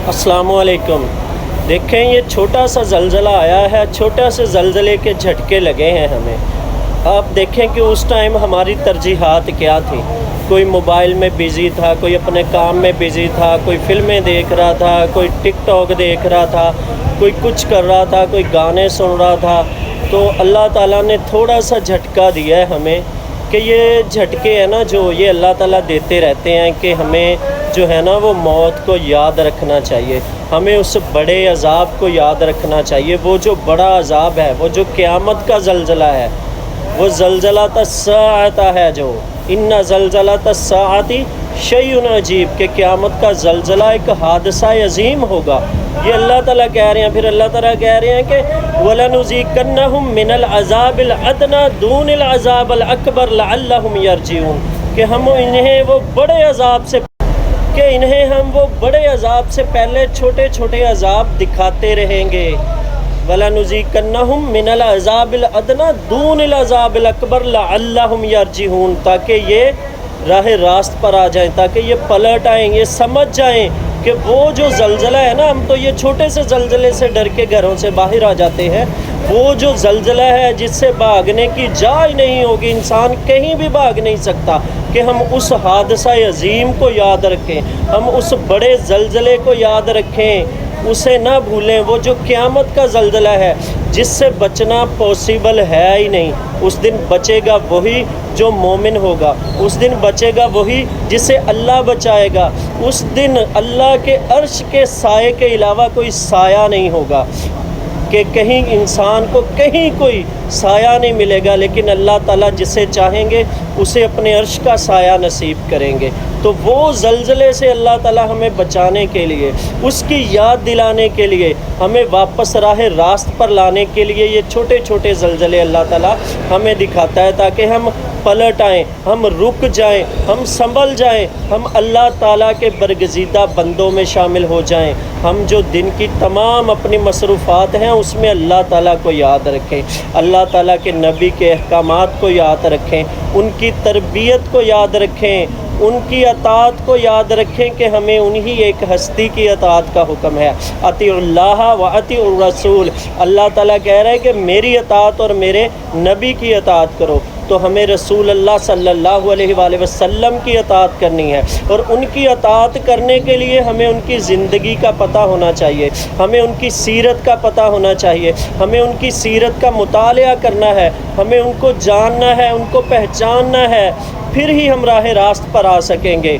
अस्सलामु अलैकुम। देखें, ये छोटा सा ज़लज़ला आया है, छोटा से ज़लज़ले के झटके लगे हैं हमें। आप देखें कि उस टाइम हमारी तरजीहात क्या थी। कोई मोबाइल में बिज़ी था, कोई अपने काम में बिज़ी था, कोई फ़िल्में देख रहा था, कोई टिकटॉक देख रहा था, कोई कुछ कर रहा था, कोई गाने सुन रहा था। तो अल्लाह ताला ने थोड़ा सा झटका दिया है हमें कि ये झटके हैं ना, जो ये अल्लाह ताला देते रहते हैं कि हमें जो है ना वो मौत को याद रखना चाहिए, हमें उस बड़े अज़ाब को याद रखना चाहिए। वो जो बड़ा अज़ाब है, वो जो क़यामत का ज़लज़ला है, वो ज़लज़लात अस्साअता है, जो इन्ना ज़लज़लात अस्साअती शैउन अजीब, के क़यामत का ज़लज़ला एक हादसा अज़ीम होगा। ये अल्लाह ताला कह रहे हैं। फिर अल्लाह ताला कह रहे हैं कि वलनुज़ीक़न्नहुम मिनल अज़ाबिल अदना दूनिल अज़ाबिल अकबर लअल्लहुम यरजिऊन, कि हम इन्हें वो बड़े अज़ाब से पहले छोटे छोटे अज़ाब दिखाते रहेंगे। वलनुज़ीक़न्नहुम मिनल अज़ाबिल अदना दूनिल अज़ाबिल अकबर लअल्लहुम यरजिऊन, ताकि ये राह रास्त पर आ जाएं, ताकि ये पलट आएँ, ये समझ जाएं कि वो जो ज़लज़ला है ना, हम तो ये छोटे से ज़लज़ले से डर के घरों से बाहर आ जाते हैं। वो जो ज़लज़ला है जिससे भागने की जा ही नहीं होगी, इंसान कहीं भी भाग नहीं सकता, कि हम उस हादसा अज़ीम को याद रखें, हम उस बड़े ज़लज़ले को याद रखें, उसे ना भूलें। वो जो क़यामत का ज़लज़ला है जिससे बचना पॉसिबल है ही नहीं। उस दिन बचेगा वही जो मोमिन होगा, उस दिन बचेगा वही जिसे अल्लाह बचाएगा। उस दिन अल्लाह के अर्श के साए के अलावा कोई साया नहीं होगा, कि कहीं इंसान को कहीं कोई साया नहीं मिलेगा, लेकिन अल्लाह ताला जिसे चाहेंगे उसे अपने अर्श का साया नसीब करेंगे। तो वो ज़लज़ले से अल्लाह ताला हमें बचाने के लिए, उसकी याद दिलाने के लिए, हमें वापस राह रास्त पर लाने के लिए ये छोटे छोटे ज़लज़ले अल्लाह ताला हमें दिखाता है, ताकि हम पलट आएँ, हम रुक जाएँ, हम संभल जाएँ, हम अल्लाह ताला के बरगज़ीदा बंदों में शामिल हो जाएँ। हम जो दिन की तमाम अपनी मसरूफ़ात हैं उसमें अल्लाह ताला को याद रखें, अल्लाह ताला के नबी के अहकामात को याद रखें, उनकी तरबियत को याद रखें, उनकी अताअत को याद रखें कि हमें उन्हीं एक हस्ती की अताअत का हुक्म है, अतीउल्लाह व अतीउर रसूल। अल्लाह ताला कह रहा है कि मेरी अताअत और मेरे नबी की अताअत करो, तो हमें रसूल अल्लाह सल्लल्लाहु अलैहि वसल्लम की अताअत करनी है। और उनकी अताअत करने के लिए हमें उनकी ज़िंदगी का पता होना चाहिए, हमें उनकी सीरत का पता होना चाहिए, हमें उनकी सीरत का मुतालिया करना है, हमें उनको जानना है, उनको पहचानना है, फिर ही हम राह रास्त पर आ सकेंगे।